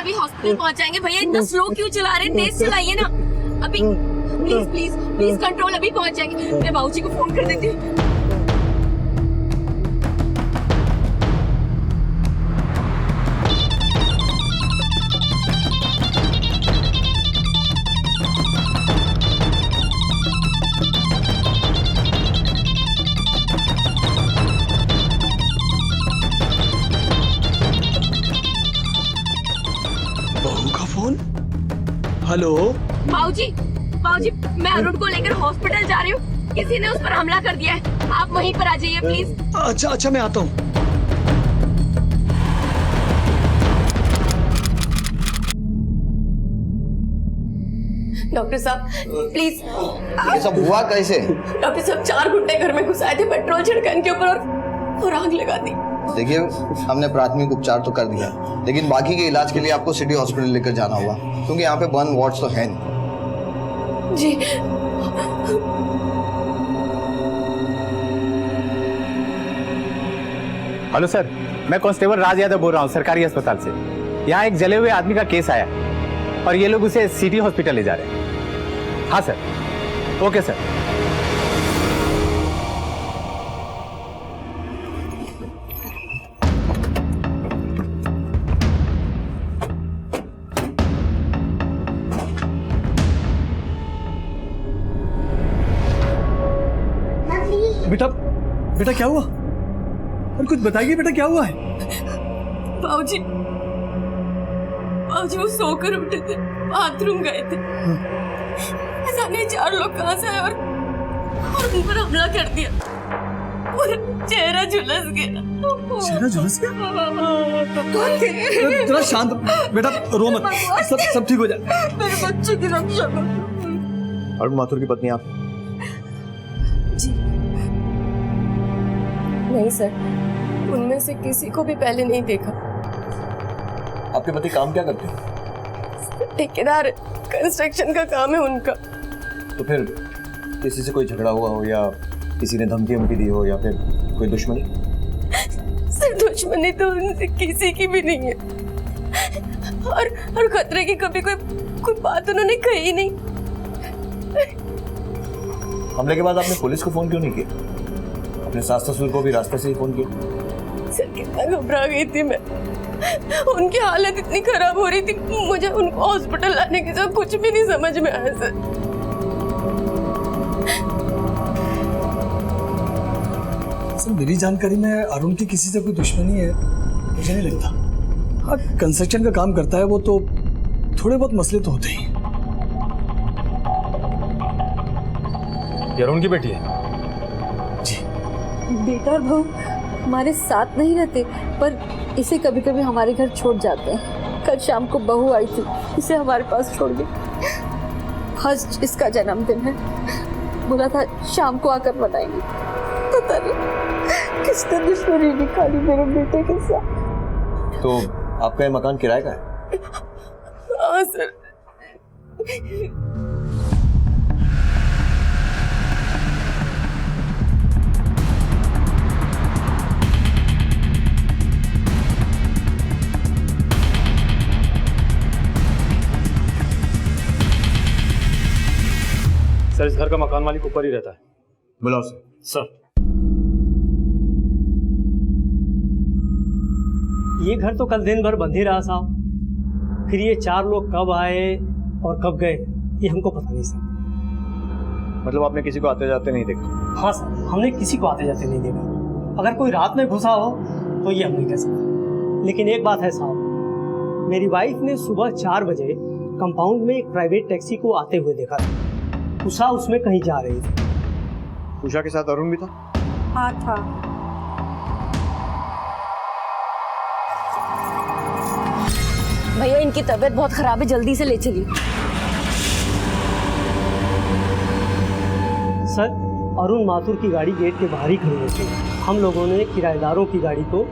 अभी हॉस्पिटल पहुंच जाएंगे। भैया इतना स्लो क्यों चला रहे हैं, तेज चलाइए ना। अभी प्लीज प्लीज प्लीज कंट्रोल, अभी पहुंच जाएंगे। मैं बाबूजी को फोन कर देती हूँ। हेलो बाबूजी, बाबूजी मैं अरुण को लेकर हॉस्पिटल जा रही हूँ। किसी ने उस पर हमला कर दिया है, आप वहीं पर आ जाइए प्लीज। अच्छा अच्छा मैं आता हूँ। डॉक्टर साहब प्लीज। ये सब हुआ कैसे? डॉक्टर साहब 4 गुंडे घर में घुस आए थे, पेट्रोल छिड़का इनके ऊपर और आग लगा दी। देखिए हमने प्राथमिक उपचार तो कर दिया, लेकिन बाकी के इलाज के लिए आपको सिटी हॉस्पिटल लेकर जाना होगा, क्योंकि यहाँ पे बर्न वार्ड्स तो है नहीं। जी हेलो सर, मैं कांस्टेबल राज यादव बोल रहा हूँ सरकारी अस्पताल से। यहाँ एक जले हुए आदमी का केस आया और ये लोग उसे सिटी हॉस्पिटल ले जा रहे हैं। हाँ सर, ओके सर। बेटा बेटा क्या हुआ? और कुछ बताइए बेटा, क्या हुआ है? बाबूजी, बाबूजी वो सोकर उठे थे, बाथरूम गए थे। ऐसा नहीं 4 लोग कहाँ से आए और उन पर हमला कर दिया। पूरा चेहरा झुलस गया। चेहरा झुलस गया? कौन थे? जरा शांत बेटा, रो मत, सब ठीक हो जाए। मेरे बच्चे की रक्षा करो। अरुण माथुर की पत्नी आप? जी नहीं सर, उनमें से किसी को भी पहले नहीं देखा। आपके पति काम क्या करते हैं? ठेकेदार, कंस्ट्रक्शन का काम है उनका। तो फिर किसी से कोई झगड़ा हुआ हो या किसी ने धमकी वमकी दी हो या फिर कोई दुश्मनी? सर दुश्मनी तो उनसे किसी की भी नहीं है, और खतरे की कभी कोई बात उन्होंने कही नहीं। हमले के बाद आपने पुलिस को फोन क्यों नहीं किया? अपने सास ससुर को भी रास्ते से ही फोन किया? सर कितना घबरा गई थी मैं, उनकी हालत इतनी खराब हो रही थी, मुझे उनको हॉस्पिटल लाने के साथ कुछ भी नहीं समझ में आया सर। सर मेरी जानकारी में अरुण की किसी से कोई दुश्मनी है मुझे नहीं लगता। हाँ, कंस्ट्रक्शन का काम करता है वो, तो थोड़े बहुत मसले तो होते ही। ये अरुण की बेटी है? बेटा और बहू हमारे साथ नहीं रहते, पर इसे कभी कभी हमारे घर छोड़ जाते हैं। कल शाम को बहू आई थी, इसे हमारे पास छोड़ गई। आज इसका जन्मदिन है, बोला था शाम को आकर मनाएंगे। पता नहीं किसने दुश्मनी निकाली मेरे बेटे के साथ। तो आपका ये मकान किराए का है? हाँ सर। सर इस घर का मकान मालिक ऊपर ही रहता है। बुलाओ सर। ये घर तो कल दिन भर बंद ही रहा साहब, फिर ये 4 लोग कब आए और कब गए ये हमको पता नहीं सर। मतलब आपने किसी को आते जाते नहीं देखा? हाँ सर, हमने किसी को आते जाते नहीं देखा। अगर कोई रात में घुसा हो तो ये हम नहीं कह सकते, लेकिन एक बात है साहब, मेरी वाइफ ने सुबह 4 बजे कंपाउंड में एक प्राइवेट टैक्सी को आते हुए देखा था। उषा उसमें कहीं जा रही थी। उषा के साथ अरुण भी था? हाँ था। भैया इनकी तबीयत बहुत खराब है, जल्दी से ले चलिए। सर अरुण माथुर की गाड़ी गेट के बाहर ही खड़ी होती है। हम लोगों ने किराएदारों की गाड़ी को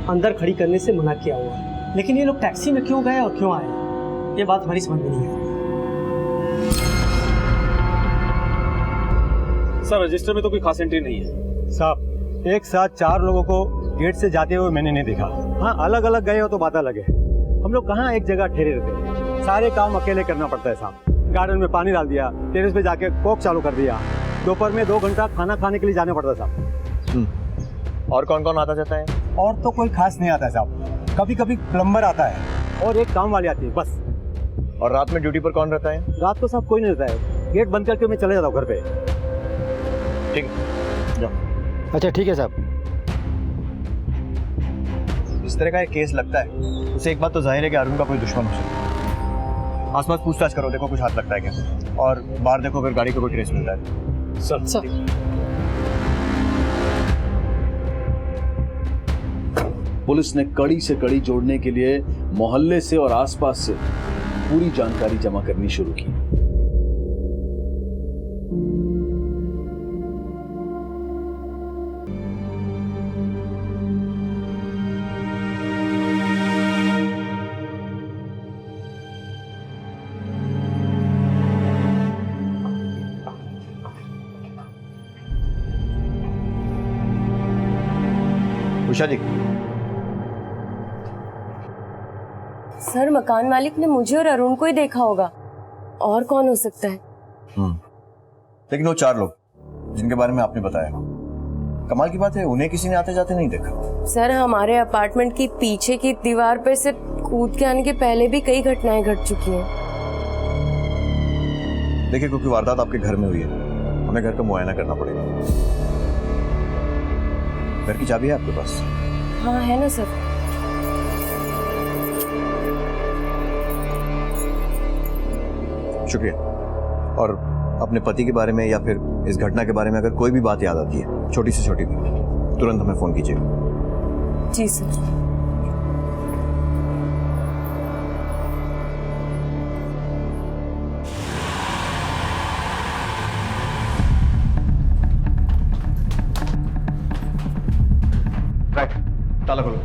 अंदर खड़ी करने से मना किया हुआ है, लेकिन ये लोग टैक्सी में क्यों गए और क्यों आए ये बात हमारी समझ में नहीं आई। सर रजिस्टर में तो कोई खास एंट्री नहीं है साहब। एक साथ 4 लोगों को गेट से जाते हुए मैंने नहीं देखा। हाँ अलग अलग गए हो तो बात अलग है, हम लोग कहाँ एक जगह ठहरे रहते हैं, सारे काम अकेले करना पड़ता है साहब। गार्डन में पानी डाल दिया, टेरेस पे जाके कोक चालू कर दिया, दोपहर में 2 घंटा खाना खाने के लिए जाना पड़ता साहब। और कौन कौन आता जाता है? और तो कोई खास नहीं आता है साहब, कभी कभी प्लम्बर आता है और एक काम वाली आती है बस। और रात में ड्यूटी पर कौन रहता है? रात को साहब कोई नहीं रहता है, गेट बंद करके मैं चले जाता हूँ घर पे। ठीक है, जाओ। अच्छा ठीक है साहब। इस तरह का एक केस लगता है, उसे एक बात तो जाहिर है कि अरुण का कोई दुश्मन हो सकता है। आसपास पूछताछ करो, देखो कुछ हाथ लगता है क्या, और बाहर देखो अगर गाड़ी को कोई ट्रेस मिलता है। सर पुलिस ने कड़ी से कड़ी जोड़ने के लिए मोहल्ले से और आसपास से पूरी जानकारी जमा करनी शुरू की। उषा जी, सर मकान मालिक ने मुझे और अरुण को ही देखा होगा, और कौन हो सकता है? लेकिन वो 4 लोग जिनके बारे में आपने बताया, कमाल की बात है उन्हें किसी ने आते जाते नहीं देखा। सर हमारे अपार्टमेंट की पीछे की दीवार पर से कूद के आने के पहले भी कई घटनाएं घट चुकी हैं। देखिए, क्योंकि वारदात आपके घर में हुई है, हमें घर का मुआयना करना पड़ेगा। घर की चाबी है आपके पास? हाँ है ना सर। शुक्रिया। और अपने पति के बारे में या फिर इस घटना के बारे में अगर कोई भी बात याद आती है, छोटी से छोटी भी, तुरंत हमें फोन कीजिएगा। जी सर। राइट, ताला खोलो।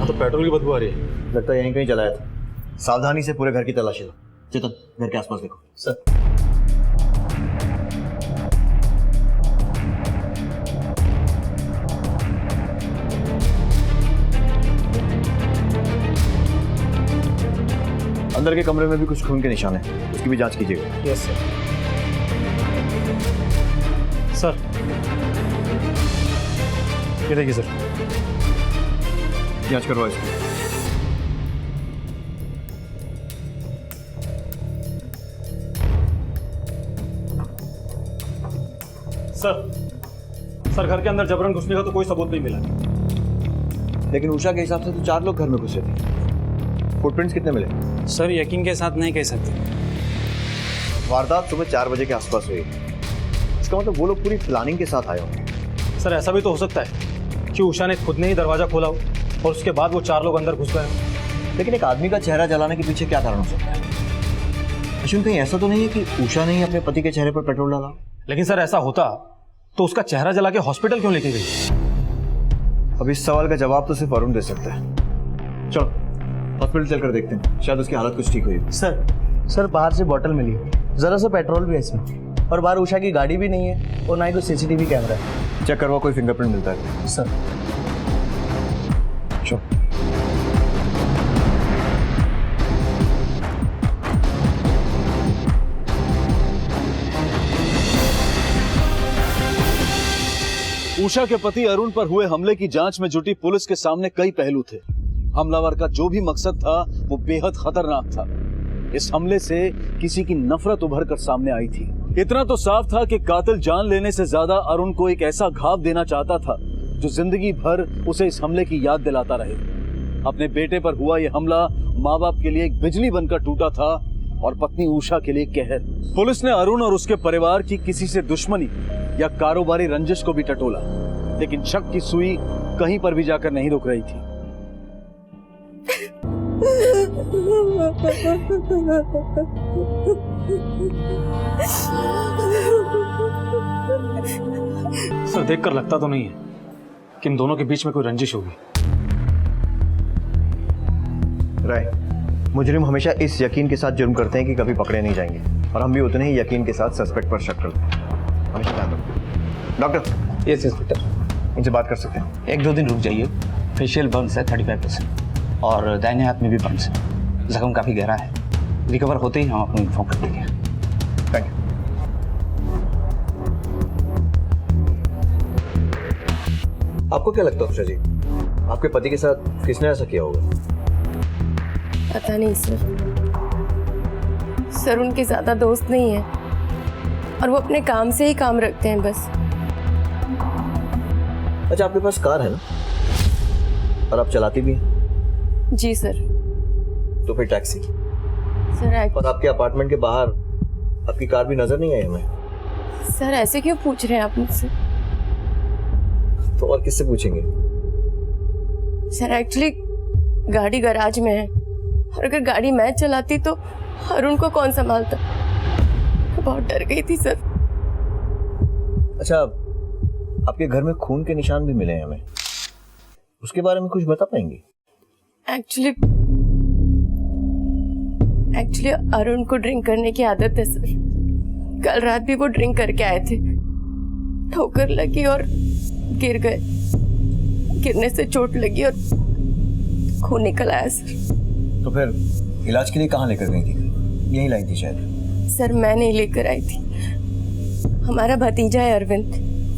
तो पेट्रोल की बदबू आ रही है। लगता है यहीं कहीं जलाया था। सावधानी से पूरे घर की तलाशी लो। चेतन, घर के आसपास देखो। सर। अंदर के कमरे में भी कुछ खून के निशान है, उसकी भी जांच कीजिएगा। Yes sir. सर ये देखिए सर, जांच करवाओ इसकी। सर घर के अंदर जबरन घुसने का तो कोई सबूत नहीं मिला। लेकिन उषा के हिसाब से तो 4 लोग घर में घुसे थे। फुटप्रिंट्स कितने मिले? सर यकीन के साथ नहीं कह सकते। वारदात सुबह 4 बजे के आसपास हुई, इसका मतलब वो लोग पूरी प्लानिंग के साथ आए होंगे। सर ऐसा भी तो हो सकता है कि उषा ने खुद ने ही दरवाजा खोला हो और उसके बाद वो 4 लोग अंदर घुस गए। लेकिन एक आदमी का चेहरा जलाने के पीछे क्या कारण हो सकता है? अश्विन, कहीं ऐसा तो नहीं है कि उषा ने ही अपने पति के चेहरे पर पेट्रोल डाला? लेकिन सर ऐसा होता तो उसका चेहरा जला के हॉस्पिटल क्यों लेके गई? अब इस सवाल का जवाब तो सिर्फ अरुण दे सकता है। चलो हॉस्पिटल चलकर देखते हैं, शायद उसकी हालत कुछ ठीक हुई। सर बाहर से बोतल मिली, जरा सा पेट्रोल भी है इसमें, और बाहर उषा की गाड़ी भी नहीं है और ना ही कोई सीसीटीवी कैमरा है। चेक करवा, कोई फिंगरप्रिंट मिलता है? सर चलो। उषा के पति अरुण पर हुए हमले की जांच में जुटी पुलिस के सामने कई पहलू थे। हमलावर का जो भी मकसद था वो बेहद खतरनाक था। इस हमले से किसी की नफरत उभर कर सामने आई थी। इतना तो साफ था कि कातिल जान लेने से ज्यादा अरुण को एक ऐसा घाव देना चाहता था जो जिंदगी भर उसे इस हमले की याद दिलाता रहे। अपने बेटे पर हुआ यह हमला माँ बाप के लिए एक बिजली बनकर टूटा था और पत्नी उषा के लिए कहर। पुलिस ने अरुण और उसके परिवार की किसी से दुश्मनी या कारोबारी रंजिश को भी टटोला, लेकिन शक की सुई कहीं पर भी जाकर नहीं रुक रही थी। सर देखकर लगता तो नहीं है कि इन दोनों के बीच में कोई रंजिश होगी। राय, मुजरिम हमेशा इस यकीन के साथ जुर्म करते हैं कि कभी पकड़े नहीं जाएंगे, और हम भी उतने ही यकीन के साथ सस्पेक्ट पर शक करते हैं। हमेशा ध्यान रखो। Doctor, yes inspector. इनसे बात कर सकते हैं? 1-2 दिन रुक जाइए। फेशियल बर्न्स है 35% और दाहिने हाथ में भी बर्न्स है। जख्म काफ़ी गहरा है। रिकवर होते ही हम आपको इन्फॉर्म कर देंगे। Thank you. आपको क्या लगता है उषा जी, आपके पति के साथ किसने ऐसा किया होगा? पता नहीं सर उनके ज्यादा दोस्त नहीं है और वो अपने काम से ही काम रखते हैं बस। अच्छा, आपके पास कार है ना, और आप चलाती भी हैं? जी सर। तो फिर टैक्सी? सर और आपके अपार्टमेंट के बाहर आपकी कार भी नजर नहीं आई हमें। सर ऐसे क्यों पूछ रहे हैं आप मुझसे? तो और किससे पूछेंगे? सर एक्चुअली गाड़ी गैराज में है और अगर गाड़ी मैं चलाती तो अरुण को कौन संभालता? मैं बहुत डर गई थी सर। अच्छा, आपके घर में खून के निशान भी मिले हैं हमें, उसके बारे में कुछ बता पाएंगे? एक्चुअली अरुण को ड्रिंक करने की आदत है सर। कल रात भी वो ड्रिंक करके आए थे, ठोकर लगी और गिर गए। गिरने से चोट लगी और खून निकल आया सर। तो फिर इलाज के लिए कहाँ लेकर गई थी? यहीं लाई थी शायद। सर मैं नहीं लेकर आई थी, हमारा भतीजा है अरविंद,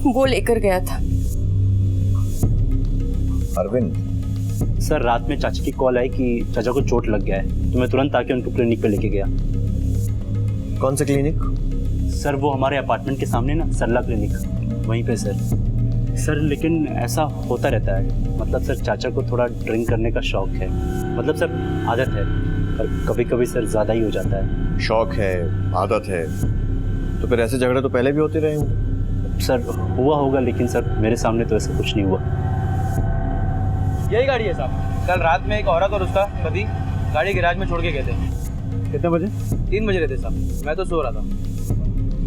वो लेकर गया था। अरविंद? सर रात में चाचा की कॉल आई कि चाचा को चोट लग गया है, तो मैं तुरंत आके उनको क्लिनिक पे लेके गया। कौन सा क्लिनिक? सर वो हमारे अपार्टमेंट के सामने ना, सरला क्लिनिक, वहीं पे सर लेकिन ऐसा होता रहता है, मतलब सर चाचा को थोड़ा ड्रिंक करने का शौक है, मतलब सर आदत है, पर कभी कभी सर ज़्यादा ही हो जाता है। शौक है, आदत है, तो फिर ऐसे झगड़े तो पहले भी होते रहे होंगे। सर हुआ होगा, लेकिन सर मेरे सामने तो ऐसा कुछ नहीं हुआ। यही गाड़ी है साहब, कल रात में एक औरत और उसका पति गाड़ी गैराज में छोड़ के गए थे। कितने बजे? 3 बज रहे थे साहब, मैं तो सो रहा था।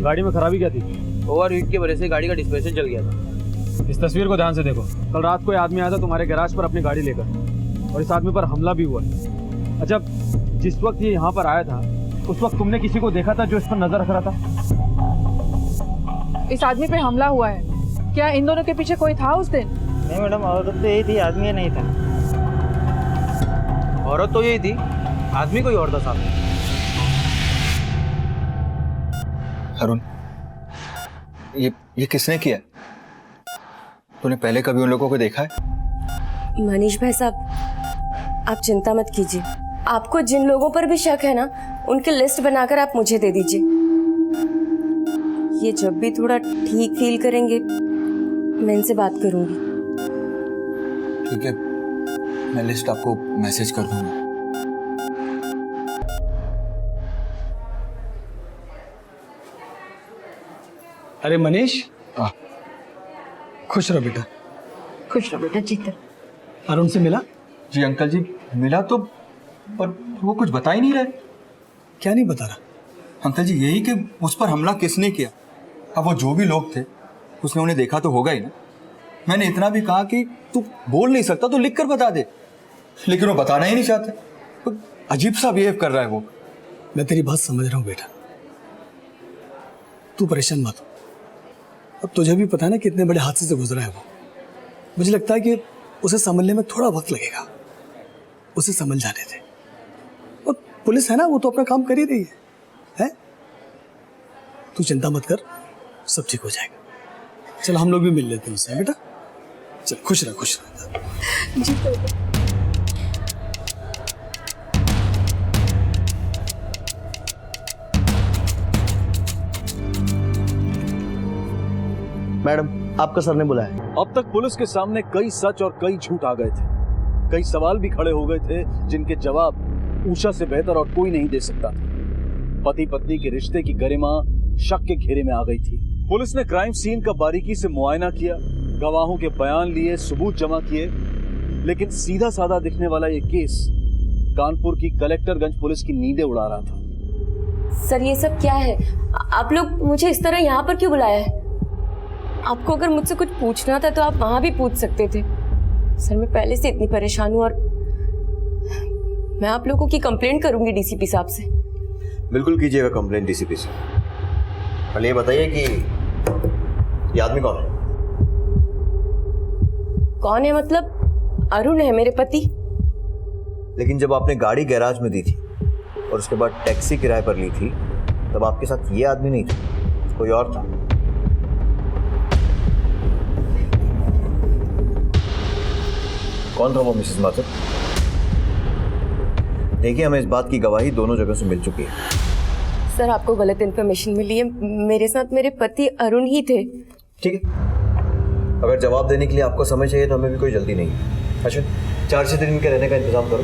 गाड़ी में खराबी क्या थी? ओवरहीट की वजह से गाड़ी का डिस्पेंसर जल गया था। इस तस्वीर को ध्यान से देखो। कल रात को आदमी आया था तुम्हारे गैराज पर अपनी गाड़ी लेकर, और इस आदमी पर हमला भी हुआ। अच्छा, जिस वक्त ये यहाँ पर आया था उस वक्त तुमने किसी को देखा था जो इस पर नजर रख रहा था? इस आदमी पे हमला हुआ है, क्या इन दोनों के पीछे कोई था उस दिन? नहीं मैडम, औरत तो यही थी, आदमी नहीं था। औरत तो यही थी, आदमी कोई और था साहब। अरुण, ये किसने किया? तूने पहले कभी उन लोगों को देखा है? मनीष भाई साहब, आप चिंता मत कीजिए। आपको जिन लोगों पर भी शक है ना, उनकी लिस्ट बनाकर आप मुझे दे दीजिए। ये जब भी थोड़ा ठीक फील करेंगे मैं इनसे बात करूंगी। ठीक है, मैं लिस्ट आपको मैसेज कर दूंगा। अरे मनीष, खुश रहो बेटा। खुश रहो बेटा। जीते अरुण से मिला? जी अंकल जी, मिला तो, पर वो कुछ बता ही नहीं रहे। क्या नहीं बता रहा? अंकल जी यही कि उस पर हमला किसने किया। अब वो जो भी लोग थे उसने उन्हें देखा तो होगा ही ना। मैंने इतना भी कहा कि तू बोल नहीं सकता तो लिख कर बता दे, लेकिन वो बताना ही नहीं चाहते। तो अजीब सा बिहेव कर रहा है वो। मैं तेरी बात समझ रहा हूँ बेटा, तू परेशान मत हो। अब तुझे भी पता है ना कितने बड़े हादसे से गुजरा है वो। मुझे लगता है कि उसे समझने में थोड़ा वक्त लगेगा। उसे समझ जाने दे। और पुलिस है ना, वो तो अपना काम कर ही रही है? तू चिंता मत कर, सब ठीक हो जाएगा। चल हम लोग भी मिल लेते हैं उससे बेटा। चल खुश रह, खुश रह। जी मैडम, आपका सर ने बुलाया। अब तक पुलिस के सामने कई सच और कई झूठ आ गए थे। कई सवाल भी खड़े हो गए थे जिनके जवाब उषा से बेहतर और कोई नहीं दे सकता था। पति पत्नी के रिश्ते की गरिमा शक के घेरे में आ गई थी। पुलिस ने क्राइम सीन का बारीकी से मुआयना किया, गवाहों के बयान लिए, सबूत जमा किए, लेकिन सीधा साधा दिखने वाला ये केस कानपुर की कलेक्टरगंज पुलिस की नींदें उड़ा रहा था। सर ये सब क्या है? आप लोग मुझे इस तरह यहाँ पर क्यों बुलाया है? आपको अगर मुझसे कुछ पूछना था तो आप वहां भी पूछ सकते थे। सर मैं पहले से इतनी परेशान हूँ और मैं आप लोगों की कंप्लेंट करूंगी डीसीपी साहब से। बिल्कुल कीजिएगा कंप्लेंट डीसीपी से। पहले ये बताइए कि ये आदमी कौन है? कौन है मतलब? अरुण है मेरे पति। लेकिन जब आपने गाड़ी गैराज में दी थी और उसके बाद टैक्सी किराए पर ली थी, तब आपके साथ ये आदमी नहीं था, कोई और था। कौन था वो मिसेस माथुर? देखिए, हमें इस बात की गवाही दोनों जगह से मिल चुकी है। सर आपको गलत इन्फॉर्मेशन मिली है। मेरे साथ मेरे पति अरुण ही थे। ठीक है, अगर जवाब देने के लिए आपको समय चाहिए तो हमें भी कोई जल्दी नहीं है। अच्छा, 4 से 3 दिन के रहने का इंतजाम करो,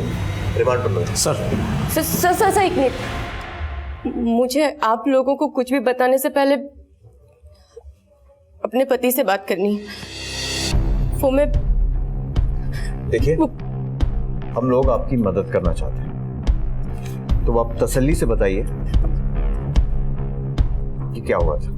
रिमांड पर लो। सर एक मिनट, मुझे आप लोगों को कुछ भी बताने से पहले अपने पति से बात करनी है। वो मैं देखिए, हम लोग आपकी मदद करना चाहते हैं, तो आप तसल्ली से बताइए कि क्या हुआ था।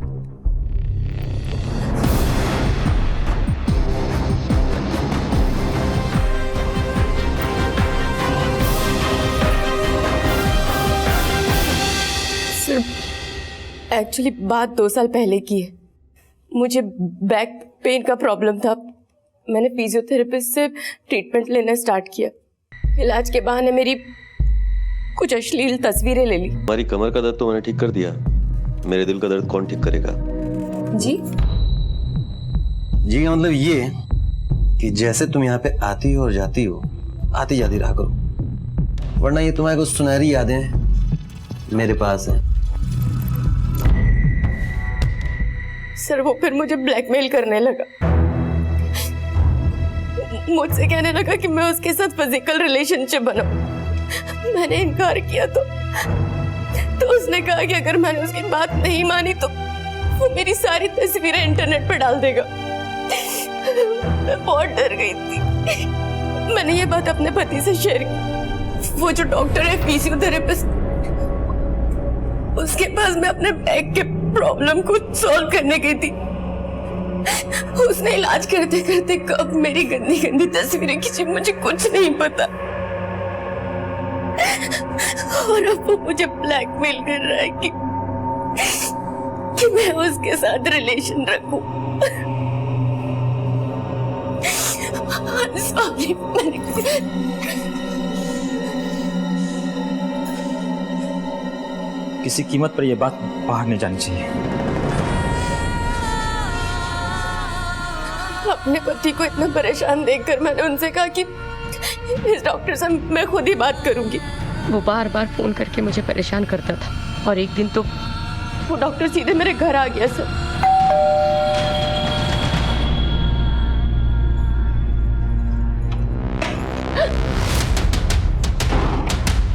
सर एक्चुअली बात 2 साल पहले की है। मुझे बैक पेन का प्रॉब्लम था। मैंने फिजियोथेरेपिस्ट से ट्रीटमेंट लेना स्टार्ट किया। इलाज के बहाने मेरी कुछ अश्लील तस्वीरें ले ली। हमारी कमर का दर्द तो मैंने ठीक कर दिया, मेरे दिल का दर्द कौन ठीक करेगा? जी का मतलब ये कि जैसे तुम यहाँ पे आती हो और जाती हो, आती जाती रहा करो, वरना ये तुम्हारी कुछ सुनहरी यादें मेरे पास हैं। सर वो फिर मुझे ब्लैकमेल करने लगा। मुझसे कहने लगा कि मैं उसके साथ फिजिकल रिलेशनशिप बनाऊं। मैंने इनकार किया तो उसने कहा कि अगर मैंने उसकी बात नहीं मानी तो वो मेरी सारी तस्वीरें इंटरनेट पर डाल देगा। मैं बहुत डर गई थी। मैंने ये बात अपने पति से शेयर की। वो जो डॉक्टर है, फिजियोथेरेपिस्ट, उसके पास मैं अपने बैक के प्रॉब्लम को सॉल्व करने गई थी। उसने इलाज करते करते कब मेरी गंदी गंदी तस्वीरें खींची मुझे कुछ नहीं पता। और अब वो मुझे ब्लैकमेल कर रहा है कि मैं उसके साथ रिलेशन रखूं। सॉरी, किसी कीमत पर यह बात बाहर नहीं जानी चाहिए। अपने पति को इतना परेशान देखकर मैंने उनसे कहा कि इस डॉक्टर से मैं खुद ही बात करूंगी। वो बार बार फोन करके मुझे परेशान करता था और एक दिन तो वो डॉक्टर सीधे मेरे घर आ गया। सर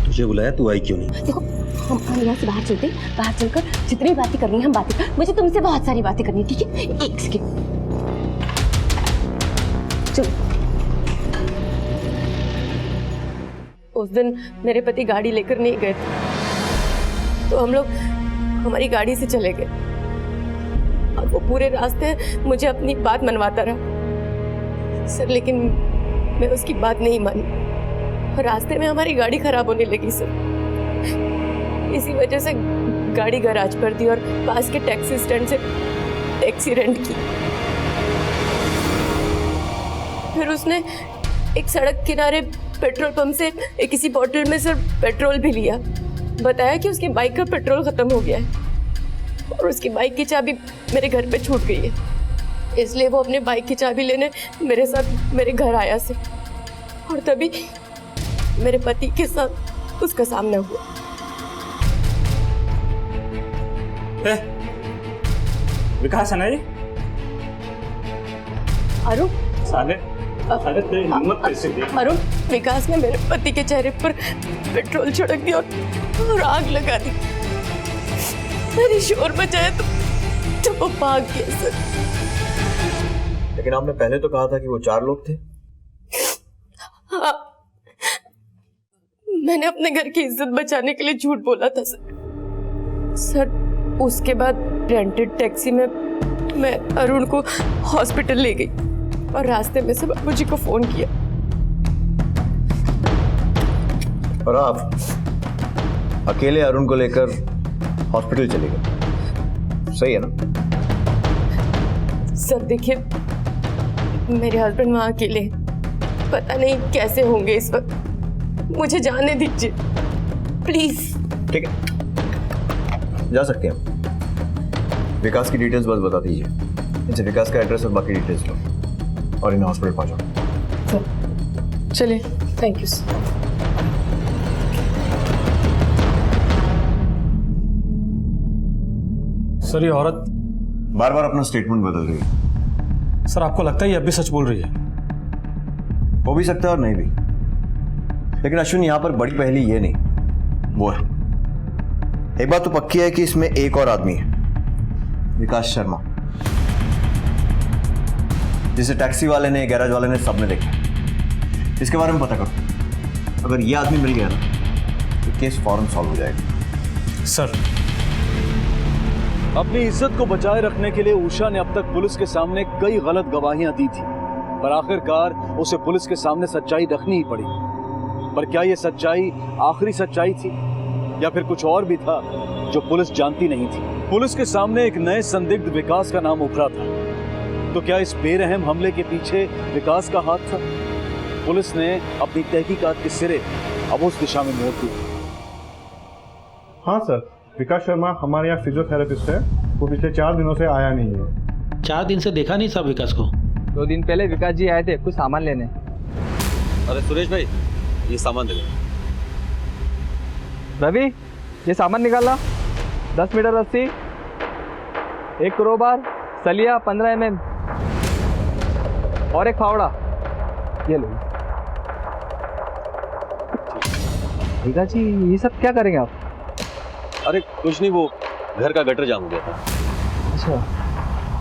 तुझे बुलाया, तू आई क्यों नहीं? देखो, हम यहाँ से बाहर चलते, बाहर चलकर जितनी बातें करनी है हम बातें कर। मुझे तुमसे बहुत सारी बातें करनी है, ठीक है? एक सेकेंड, चलो। उस दिन मेरे पति गाड़ी लेकर नहीं गए थे, तो हम लोग हमारी गाड़ी से चले गए और वो पूरे रास्ते मुझे अपनी बात मनवाता रहा। सर लेकिन मैं उसकी बात नहीं मानी और रास्ते में हमारी गाड़ी खराब होने लगी। सर इसी वजह से गाड़ी गैराज पर दी और पास के टैक्सी स्टैंड से टैक्सी रेंट की। फिर उसने एक सड़क किनारे पेट्रोल पंप से किसी बॉटल में सर पेट्रोल भी लिया। बताया कि उसकी बाइक का पेट्रोल खत्म हो गया है और उसकी बाइक की चाबी मेरे घर पे छूट गई है, इसलिए वो अपने बाइक की चाबी लेने मेरे साथ मेरे घर आया से। और तभी मेरे पति के साथ उसका सामना हुआ। विकास है ना ये? अरुण, हिम्मत कैसे दी? अरुण, विकास ने मेरे पति के चेहरे पर पेट्रोल छिड़क दिया और आग लगा दी। मैंने शोर मचाया तो वो भाग गया। सर लेकिन आपने पहले तो कहा था कि वो 4 लोग थे। हाँ, मैंने अपने घर की इज्जत बचाने के लिए झूठ बोला था सर। उसके बाद रेंटेड टैक्सी में मैं अरुण को हॉस्पिटल ले गई और रास्ते में से बाबूजी को फोन किया। और आप अकेले अरुण को लेकर हॉस्पिटल चले गए, सही है ना? सर देखिए, मेरे हस्बैंड वहाँ अकेले, पता नहीं कैसे होंगे इस वक्त, मुझे जाने दीजिए प्लीज। ठीक है, जा सकते हैं। विकास की डिटेल्स बस बता दीजिए। इनसे विकास का एड्रेस और बाकी डिटेल्स लो और इन्हें हॉस्पिटल पहुंचाओ। चलिए, थैंक यू सर। सर ये औरत बार बार अपना स्टेटमेंट बदल रही है। सर आपको लगता है ये अब भी सच बोल रही है? हो भी सकता है और नहीं भी, लेकिन अश्विन यहाँ पर बड़ी पहेली ये नहीं वो है। एक बात तो पक्की है कि इसमें एक और आदमी है, विकास शर्मा, जिसे टैक्सी वाले ने, गैराज वाले ने, सबने देखा। इसके बारे में पता करो। अगर ये आदमी मिल गया ना तो केस फौरन सॉल्व हो जाएगा। सर अपनी इज्जत को बचाए रखने के लिए उषा ने अब तक पुलिस के सामने कई गलत गवाहियां दी थी, पर आखिरकार उसे पुलिस के सामने सच्चाई रखनी ही पड़ी। पर क्या यह सच्चाई आखिरी सच्चाई थी या फिर कुछ और भी था जो पुलिस जानती नहीं थी? पुलिस के सामने एक नए संदिग्ध विकास का नाम उभरा था, तो क्या इस बेरहम हमले के पीछे विकास का हाथ था? पुलिस ने अपनी तहकीकात के सिरे अब उस दिशा में मोड़ दी। हाँ सर, विकास शर्मा हमारे यहाँ फिजियोथेरेपिस्ट है। वो पिछले 4 दिनों से आया नहीं है। 4 दिन से देखा नहीं साहब विकास को। 2 दिन पहले विकास जी आए थे कुछ सामान लेने। अरे सुरेश भाई, ये सामान दे दो। रवि, ये सामान निकाला। 10 मीटर रस्सी, 1 क्रोबार, सलिया 15 mm और एक फावड़ा। ये लो। विकास जी ये सब क्या करेंगे आप? अरे कुछ नहीं, वो घर का गटर जाम हो गया था। अच्छा,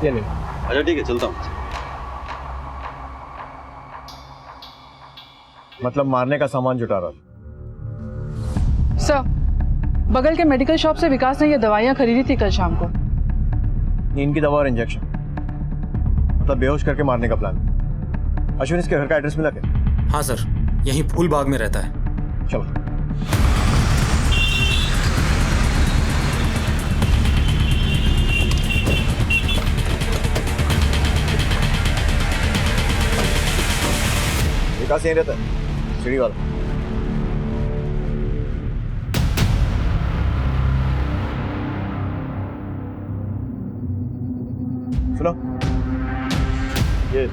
ये ले। अच्छा ठीक है, चलता हूँ। मतलब मारने का सामान जुटा रहा था। सर, बगल के मेडिकल शॉप से विकास ने ये दवाइयाँ खरीदी थी कल शाम को। नींद की दवा और इंजेक्शन, मतलब बेहोश करके मारने का प्लान। अश्विन, इसके घर का एड्रेस मिला क्या? हाँ सर, यहीं फूल बाग में रहता है। चलो। विकास यहीं रहता है, सीढ़ी वाला। सुनो, ये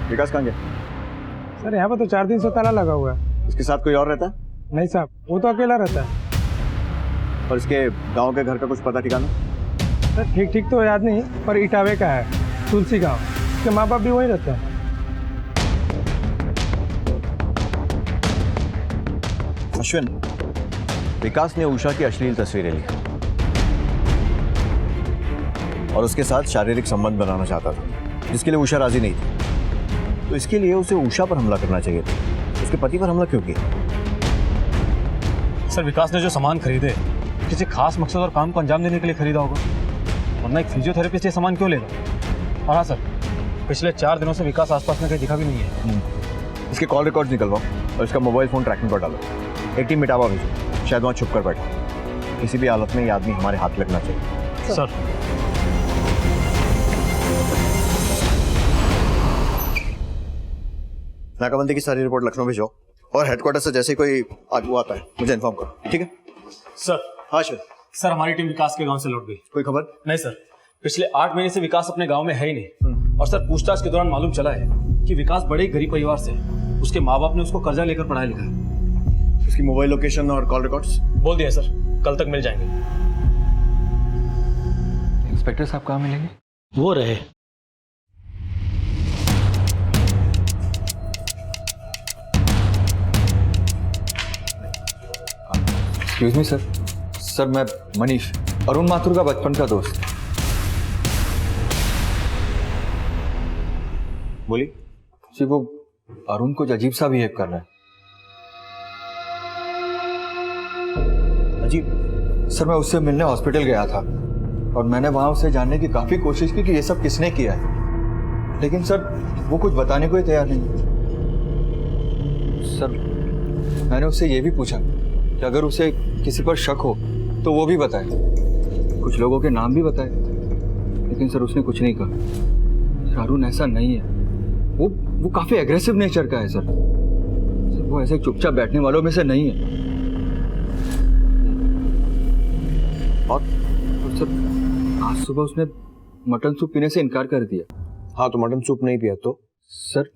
विकास कहाँ गया? सर यहाँ पर तो 4 दिन से ताला लगा हुआ है। इसके साथ कोई और रहता है? नहीं साहब, वो तो अकेला रहता है। और इसके गांव के घर का कुछ पता ठिकाना? सर ठीक तो याद नहीं, पर इटावे का है, तुलसी गांव। इसके माँ बाप भी वहीं रहते हैं। अश्विन, विकास ने उषा की अश्लील तस्वीरें ली और उसके साथ शारीरिक संबंध बनाना चाहता था, जिसके लिए उषा राजी नहीं थी। तो इसके लिए उसे उषा पर हमला करना चाहिए था। उसके पति पर हमला क्यों किया? सर विकास ने जो सामान खरीदे किसी खास मकसद और काम को अंजाम देने के लिए खरीदा होगा, वरना एक फिजियोथेरेपिस्ट ये सामान क्यों लेगा? और हाँ सर, पिछले 4 दिनों से विकास आसपास में कहीं दिखा भी नहीं है। इसके कॉल रिकॉर्ड्स निकलवाओ और इसका मोबाइल फोन ट्रैकिंग पर डालो। एक टीम मिटावा भेजो, शायद वहाँ छुप कर बैठा। किसी भी हालत में ये आदमी हमारे हाथ लगना चाहिए। सर नाकाबंदी की सारी रिपोर्ट लखनऊ भेजो और हेडक्वार्टर से जैसे ही कोई आगू आता है मुझे इन्फॉर्म करो, ठीक है? सर। हाँ श्वेत। सर हमारी टीम विकास के गांव से लौट गई। कोई खबर? नहीं सर, पिछले 8 महीने से विकास अपने गांव में है ही नहीं। और सर पूछताछ के दौरान मालूम चला है कि विकास बड़े ही गरीब परिवार से है। उसके माँ बाप ने उसको कर्जा लेकर पढ़ाया लिखा है। उसकी मोबाइल लोकेशन और कॉल रिकॉर्ड्स बोल दिया सर, कल तक मिल जाएंगे। इंस्पेक्टर साहब कहाँ मिलेंगे? वो रहे। Excuse me sir. सर मैं मनीष, अरुण माथुर का बचपन का दोस्त। बोलिए। जी वो अरुण कुछ अजीब सा बिहेव कर रहा है। अजीब? सर मैं उससे मिलने हॉस्पिटल गया था और मैंने वहां उससे जानने की काफी कोशिश की कि ये सब किसने किया है, लेकिन सर वो कुछ बताने को ही तैयार नहीं। सर मैंने उससे ये भी पूछा कि अगर उसे किसी पर शक हो तो वो भी बताए, कुछ लोगों के नाम भी बताए, लेकिन सर उसने कुछ नहीं कहा। अरुण ऐसा नहीं है, वो काफी एग्रेसिव नेचर का है सर। वो ऐसे चुपचाप बैठने वालों में से नहीं है। और सर आज सुबह उसने मटन सूप पीने से इनकार कर दिया। हाँ तो मटन सूप नहीं पिया तो? सर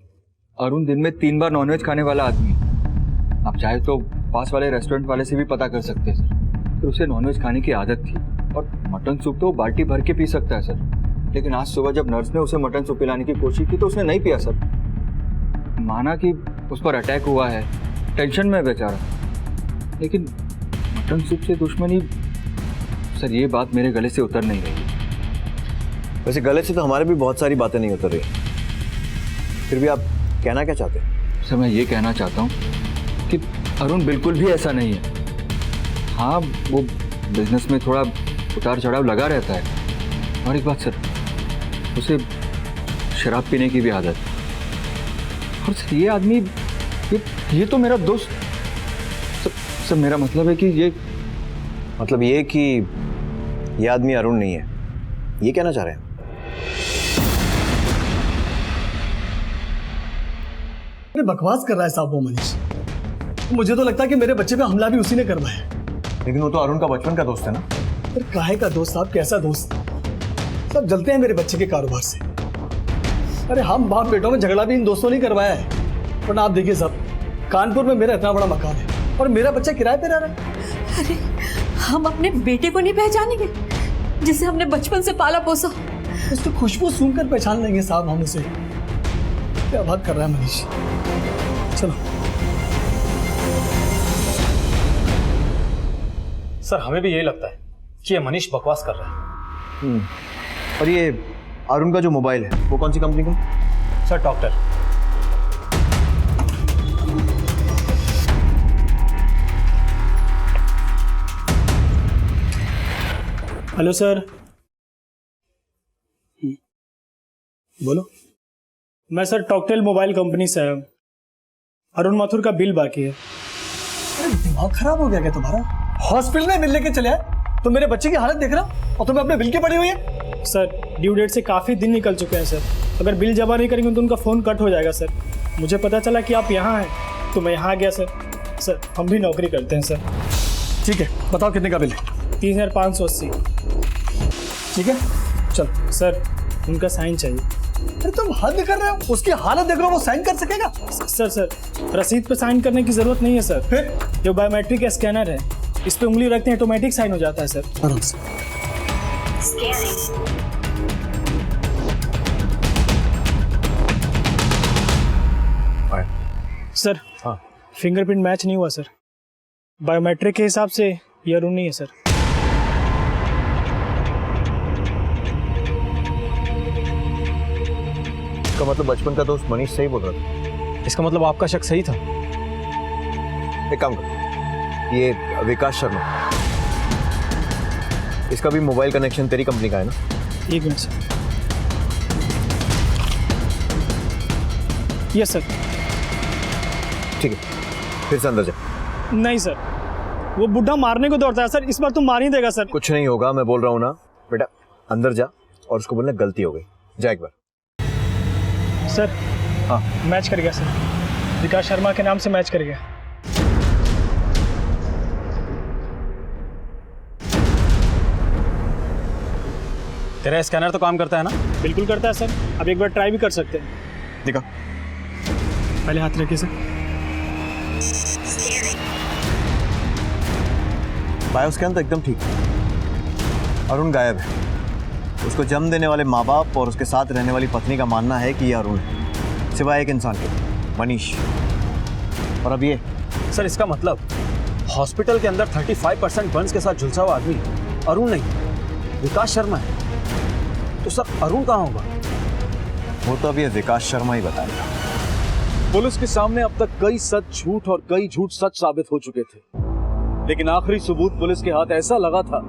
अरुण दिन में 3 बार नॉनवेज खाने वाला आदमी है। आप चाहे तो पास वाले रेस्टोरेंट वाले से भी पता कर सकते हैं सर। फिर उसे नॉनवेज खाने की आदत थी और मटन सूप तो बाल्टी भर के पी सकता है सर। लेकिन आज सुबह जब नर्स ने उसे मटन सूप पिलाने की कोशिश की तो उसने नहीं पिया सर। माना कि उस पर अटैक हुआ है, टेंशन में है बेचारा, लेकिन मटन सूप से दुश्मनी, सर ये बात मेरे गले से उतर नहीं रही। वैसे गले से तो हमारे भी बहुत सारी बातें नहीं उतर रही, फिर भी आप कहना क्या चाहते हैं? सर मैं ये कहना चाहता हूँ कि अरुण बिल्कुल भी ऐसा नहीं है। हाँ वो बिजनेस में थोड़ा उतार चढ़ाव लगा रहता है, और एक बात सर, उसे शराब पीने की भी आदत है। और सर ये आदमी ये तो मेरा दोस्त सर मेरा मतलब है कि ये ये आदमी अरुण नहीं है, ये कहना चाह रहे हैं? अरे बकवास कर रहा है साहब वो मनीष। मुझे तो लगता है कि मेरे बच्चे पे हमला भी उसी ने करवाया। लेकिन वो तो अरुण का बचपन का दोस्त है ना। फिर काहे का दोस्त साहब, कैसा दोस्त? सब जलते हैं मेरे बच्चे के कारोबार से। अरे हम बाप बेटों में झगड़ा भी इन दोस्तों ने करवाया है। पर आप देखिए साहब, कानपुर में मेरा इतना बड़ा मकान है और मेरा बच्चा किराए पे रह रहा है। अरे हम अपने बेटे को नहीं पहचानेंगे जिसे हमने बचपन से पाला पोसा? उसकी खुशबू सूंघकर पहचान लेंगे साहब हम उसे। क्या बात कर रहा है मनीष। चलो सर हमें भी यही लगता है कि ये मनीष बकवास कर रहा है। और ये अरुण का जो मोबाइल है वो कौन सी कंपनी का? Sir doctor. Hello sir. बोलो। मैं सर टॉकटेल मोबाइल कंपनी से आया हूँ। अरुण माथुर का बिल बाकी है। अरे दिमाग खराब हो गया क्या तुम्हारा? हॉस्पिटल में बिल लेके चले आए तो मेरे बच्चे की हालत देख रहा और तुम्हें अपने बिल की पड़ी हुई है। सर ड्यू डेट से काफ़ी दिन निकल चुके हैं सर। अगर बिल जमा नहीं करेंगे तो उनका फ़ोन कट हो जाएगा सर। मुझे पता चला कि आप यहाँ हैं तो मैं यहाँ आ गया सर। सर हम भी नौकरी करते हैं सर। ठीक है बताओ कितने का बिल है? 3580। ठीक है चल। सर उनका साइन चाहिए। अरे तुम हद कर रहे हो, उसकी हालत देख रहे हो, वो साइन कर सकेगा? सर रसीद पे साइन करने की जरूरत नहीं है सर। फिर जो बायोमेट्रिक स्कैनर है इस पे उंगली रखते हैं ऑटोमेटिक साइन हो जाता है सर। आराम से। सर हाँ फिंगरप्रिंट मैच नहीं हुआ सर। बायोमेट्रिक के हिसाब से ये अरुण नहीं है सर। इसका मतलब बचपन का दोस्त मनीष सही बोल रहा था। इसका मतलब आपका शक सही था। एक काम कर, ये विकास शर्मा, इसका भी मोबाइल कनेक्शन तेरी कंपनी का है ना? एक मिनट सर। Yes sir. ठीक है फिर से अंदर जा। नहीं सर वो बुढ़ा मारने को दौड़ता है सर। इस बार तो मार ही देगा सर। कुछ नहीं होगा, मैं बोल रहा हूँ ना बेटा, अंदर जा और उसको बोलना गलती हो गई। जा एक बार। सर हाँ मैच कर गया सर। विकास शर्मा के नाम से मैच कर गया। तेरा स्कैनर तो काम करता है ना? बिल्कुल करता है सर। अब एक बार ट्राई भी कर सकते हैं। दिखा। पहले हाथ रखिए सर। बायोस्कैन तो एकदम ठीक है। अरुण गायब है। उसको जन्म देने वाले माँ बाप और उसके साथ रहने वाली पत्नी का मानना है कि यह अरुण है, सिवाय एक इंसान के, मनीष। और अब ये सर इसका मतलब हॉस्पिटल के अंदर 35% बर्न्स के साथ झुलसा हुआ आदमी अरुण नहीं विकास शर्मा है। तो सर अरुण कहाँ होगा? वो तो अब ये विकास शर्मा ही बताएगा। पुलिस के सामने अब तक कई सच झूठ और कई झूठ सच साबित हो चुके थे, लेकिन आखिरी सबूत पुलिस के हाथ ऐसा लगा था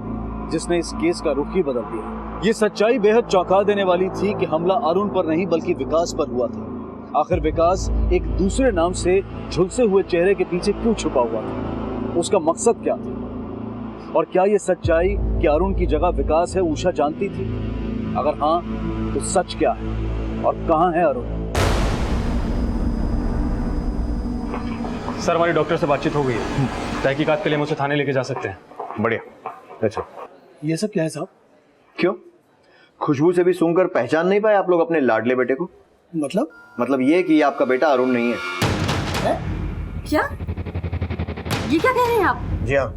जिसने इस केस का रुख ही बदल दिया। ये सच्चाई बेहद चौंका देने वाली थी कि हमला अरुण पर नहीं बल्कि विकास पर हुआ था। आखिर विकास एक दूसरे नाम से झुलसे हुए चेहरे के पीछे क्यों छुपा हुआ था? उसका मकसद क्या था? और क्या ये सच्चाई कि अरुण की जगह विकास है उषा जानती थी? अगर हाँ तो सच क्या है? और कहाँ है अरुण? सर हमारी डॉक्टर से बातचीत हो गई है, तहकीकात के लिए मुझे थाने लेके जा सकते हैं। बढ़िया। अच्छा, ये सब क्या है साहब? क्यों? खुशबू से भी सूंघकर पहचान नहीं पाए आप लोग अपने लाडले बेटे को? मतलब ये कि आपका बेटा अरुण नहीं है। क्या? ये क्या कह रहे हैं आप? जी हाँ,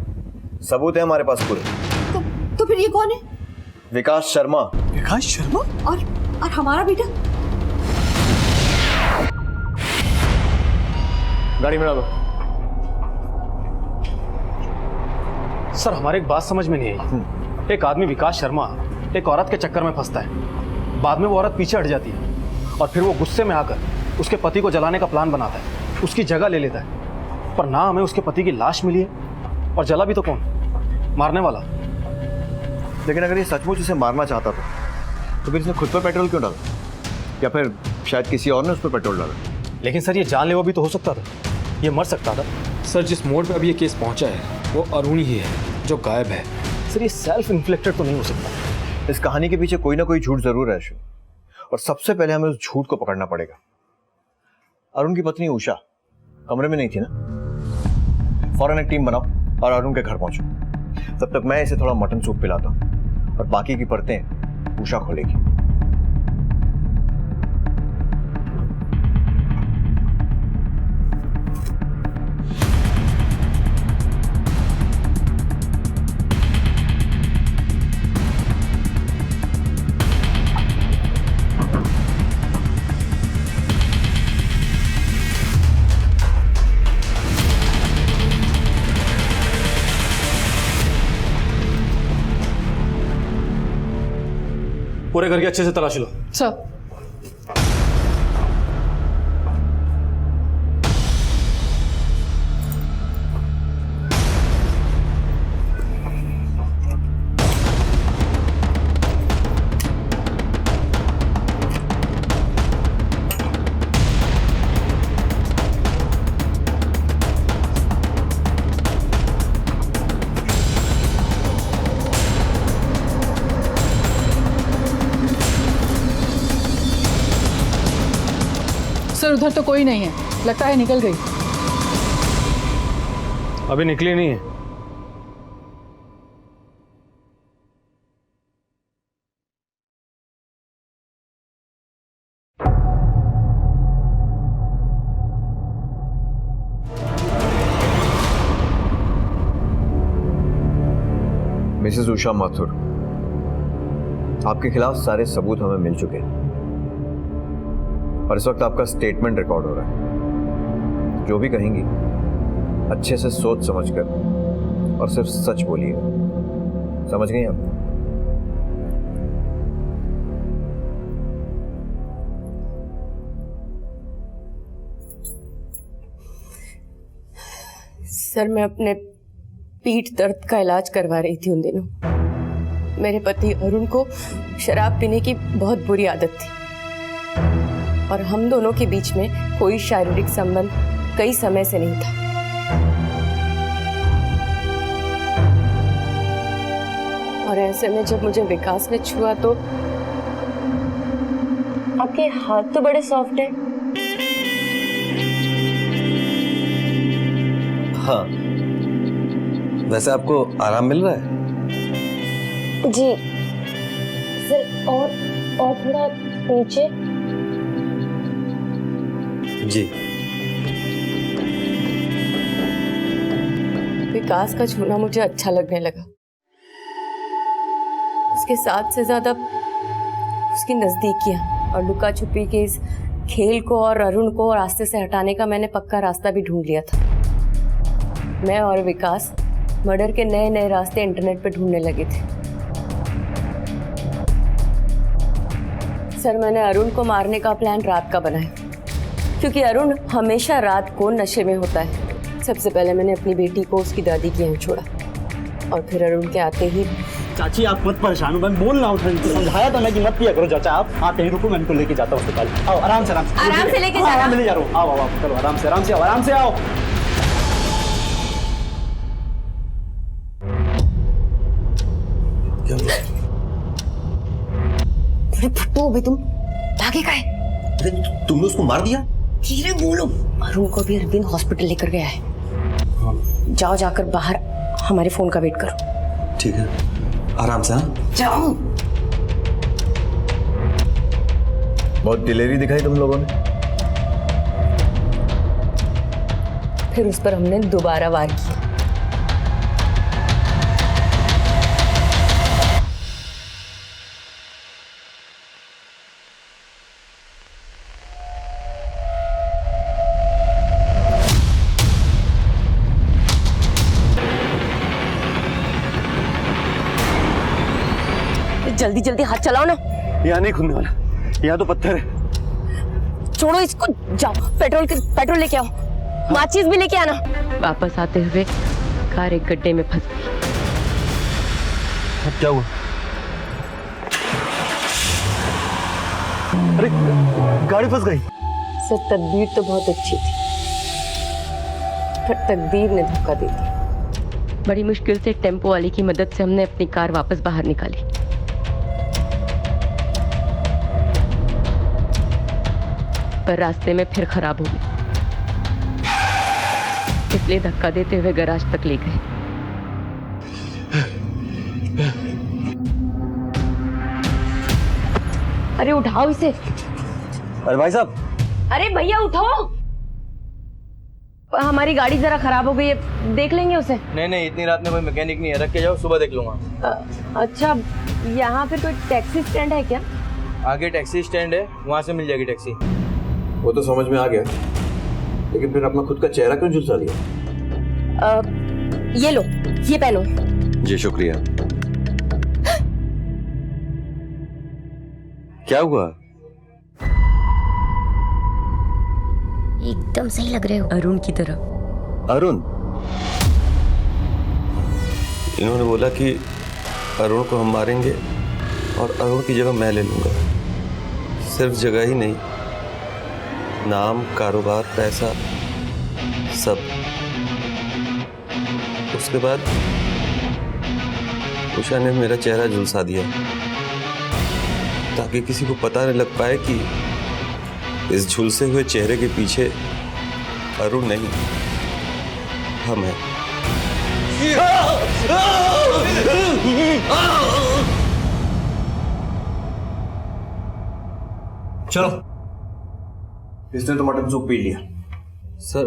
सबूत है हमारे पास पूरे। तो फिर ये कौन है? विकास शर्मा। विकास शर्मा? और हमारा बेटा? गाड़ी में डालो। सर हमारे एक बात समझ में नहीं आई। एक आदमी विकास शर्मा एक औरत के चक्कर में फंसता है, बाद में वो औरत पीछे हट जाती है और फिर वो गुस्से में आकर उसके पति को जलाने का प्लान बनाता है, उसकी जगह ले लेता है। पर ना हमें उसके पति की लाश मिली है और जला भी तो कौन? मारने वाला। लेकिन अगर ये सचमुच उसे मारना चाहता था तो फिर इसने खुद पर पेट्रोल क्यों डाला? या फिर शायद किसी और ने उस पर पेट्रोल डाला? लेकिन सर ये जानलेवा भी तो हो सकता था, ये मर सकता था। सर जिस मोड़ पे अभी ये केस पहुंचा है वो अरुण ही है जो गायब है। सर ये सेल्फ इन्फ्लिक्टेड तो नहीं हो सकता। इस कहानी के पीछे कोई ना कोई झूठ जरूर है अश्विन, और सबसे पहले हमें उस झूठ को पकड़ना पड़ेगा। अरुण की पत्नी उषा कमरे में नहीं थी ना? फौरन एक टीम बनाओ और अरुण के घर पहुंचो। तब तक मैं इसे थोड़ा मटन सूप पिलाता हूं और बाकी की परतें उषा खोलेगी। पूरे घर की अच्छे से तलाशी लो। सर सर उधर तो कोई नहीं है, लगता है निकल गई। अभी निकली नहीं है। मिसेस उषा माथुर, आपके खिलाफ सारे सबूत हमें मिल चुके हैं और इस वक्त आपका स्टेटमेंट रिकॉर्ड हो रहा है। जो भी कहेंगी अच्छे से सोच समझकर और सिर्फ सच बोलिएगा, समझ गई आप? सर मैं अपने पीठ दर्द का इलाज करवा रही थी उन दिनों। मेरे पति अरुण को शराब पीने की बहुत बुरी आदत थी और हम दोनों के बीच में कोई शारीरिक संबंध कई समय से नहीं था। और ऐसे में जब मुझे विकास ने छुआ तो आपके हाथ तो बड़े सॉफ्ट हैं। हाँ, वैसे आपको आराम मिल रहा है? जी सर, और थोड़ा नीचे। जी। विकास का छूना मुझे अच्छा लगने लगा। उसके साथ से ज्यादा उसकी नजदीकियां और लुका छुपी के इस खेल को और अरुण को रास्ते से हटाने का मैंने पक्का रास्ता भी ढूंढ लिया था। मैं और विकास मर्डर के नए नए रास्ते इंटरनेट पे ढूंढने लगे थे। सर मैंने अरुण को मारने का प्लान रात का बनाया, क्योंकि अरुण हमेशा रात को नशे में होता है। सबसे पहले मैंने अपनी बेटी को उसकी दादी के यहाँ छोड़ा और फिर अरुण के आते ही। चाची आप मत परेशान हो, मैं बोल रहा हूँ, समझाया था मैं कि मत पिया करो। चाचा आप यहीं रुको, मैं इनको लेके जाता हूँ अस्पताल। आओ आराम से लेके जा रहा हूँ। ले जा रहा हूँ। आओ आओ चलो, आराम से आओ। फुट्टू हो तुम, भागे का है? अरे तुमने उसको मार दिया? धीरे बोलो। अरुण को भी अरविंद हॉस्पिटल लेकर गया है। जाओ, जाकर बाहर हमारे फोन का वेट करो। ठीक है, आराम से। हाँ, जाओ। बहुत दिलेरी दिखाई तुम लोगों ने। फिर उस पर हमने दोबारा वार किया। जल्दी जल्दी हाथ चलाओ ना। यहाँ नहीं खुलने वाला, यहाँ तो पत्थर है। छोड़ो इसको, जाओ पेट्रोल लेके आओ, माचिस भी लेके आना। वापस आते हुए कार एक गड्ढे में फंस गई। अब क्या हुआ? अरे गाड़ी फंस गई। सर तदबीर तो बहुत अच्छी थी, पर तकदीर ने धोखा दे दिया। बड़ी मुश्किल से टेम्पो वाले की मदद से हमने अपनी कार वापस बाहर निकाली, पर रास्ते में फिर खराब हो गई, इसलिए धक्का देते हुए गैराज तक ले गए। अरे उठाओ इसे। अरे भाई साहब। अरे भैया उठाओ, हमारी गाड़ी जरा खराब हो गई है, देख लेंगे उसे। नहीं, इतनी रात में कोई मैकेनिक नहीं है, रख के जाओ, सुबह देख लूंगा। अच्छा, यहाँ पे कोई टैक्सी स्टैंड है क्या? आगे टैक्सी स्टैंड है, वहाँ से मिल जाएगी टैक्सी। वो तो समझ में आ गया, लेकिन फिर अपना खुद का चेहरा क्यों झुलसा दिया? ये लो, ये पहनो। जी शुक्रिया। क्या हुआ? एकदम सही लग रहे हो अरुण की तरह। अरुण? इन्होंने बोला कि अरुण को हम मारेंगे और अरुण की जगह मैं ले लूंगा। सिर्फ जगह ही नहीं, नाम, कारोबार, पैसा, सब। उसके बाद उषा ने मेरा चेहरा झुलसा दिया ताकि किसी को पता न लग पाए कि इस झुलसे हुए चेहरे के पीछे अरुण नहीं, हम हैं। चलो, इसने तो मटन सूप पी लिया। सर,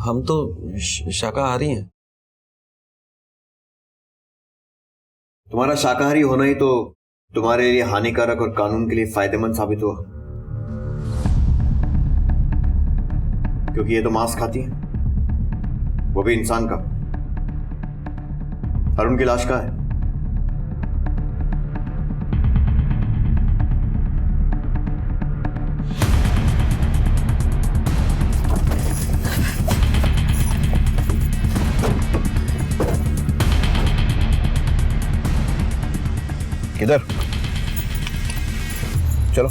हम तो शाकाहारी हैं। तुम्हारा शाकाहारी होना ही तो तुम्हारे लिए हानिकारक और कानून के लिए फायदेमंद साबित हुआ, क्योंकि ये तो मांस खाती है, वो भी इंसान का। अरुण की लाश कहाँ है? किधर? चलो।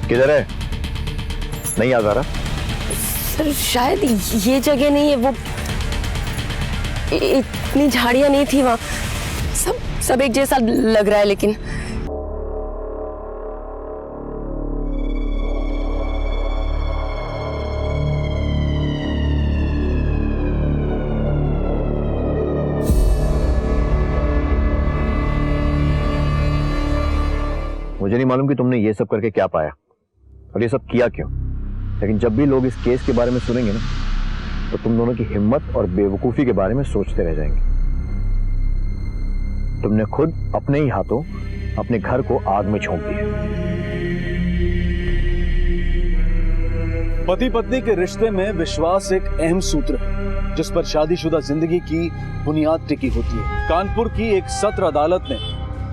किधर है? नहीं याद आ रहा? सर शायद ये जगह नहीं है, वो इतनी झाड़ियां नहीं थी वहां, सब एक जैसा लग रहा है। लेकिन मुझे नहीं मालूम कि तुमने ये सब करके क्या पाया और ये सब किया क्यों, लेकिन जब भी लोग इस केस के बारे में सुनेंगे ना, तो तुम दोनों की हिम्मत और बेवकूफी के बारे में सोचते रह जाएंगे। तुमने खुद अपने ही हाथों अपने घर को आग में झोंक दिया। पति पत्नी के रिश्ते में विश्वास एक अहम सूत्र है जिस पर शादीशुदा जिंदगी की बुनियाद टिकी होती है। कानपुर की एक सत्र अदालत ने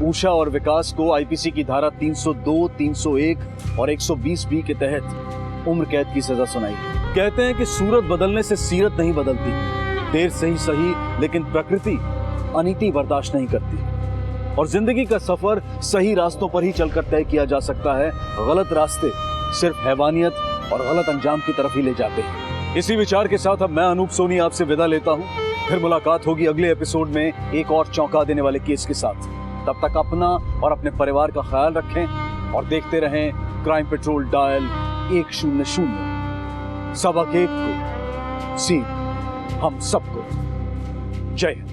उषा और विकास को आईपीसी की धारा 302, 301 और 120 के तहत उम्र कैद की सजा सुनाई। कहते हैं कि सूरत बदलने से सीरत नहीं बदलती, देर से ही सही, लेकिन प्रकृति अनीति बर्दाश्त नहीं करती और जिंदगी का सफर सही रास्तों पर ही चलकर तय किया जा सकता है। गलत रास्ते सिर्फ हैवानियत और गलत अंजाम की तरफ ही ले जाते हैं। इसी विचार के साथ अब मैं अनूप सोनी आपसे विदा लेता हूं। फिर मुलाकात होगी अगले एपिसोड में एक और चौंका देने वाले केस के साथ। तब तक अपना और अपने परिवार का ख्याल रखें और देखते रहें क्राइम पेट्रोल डायल 100। सबक एक को सीन हम सबको। जय हिंद।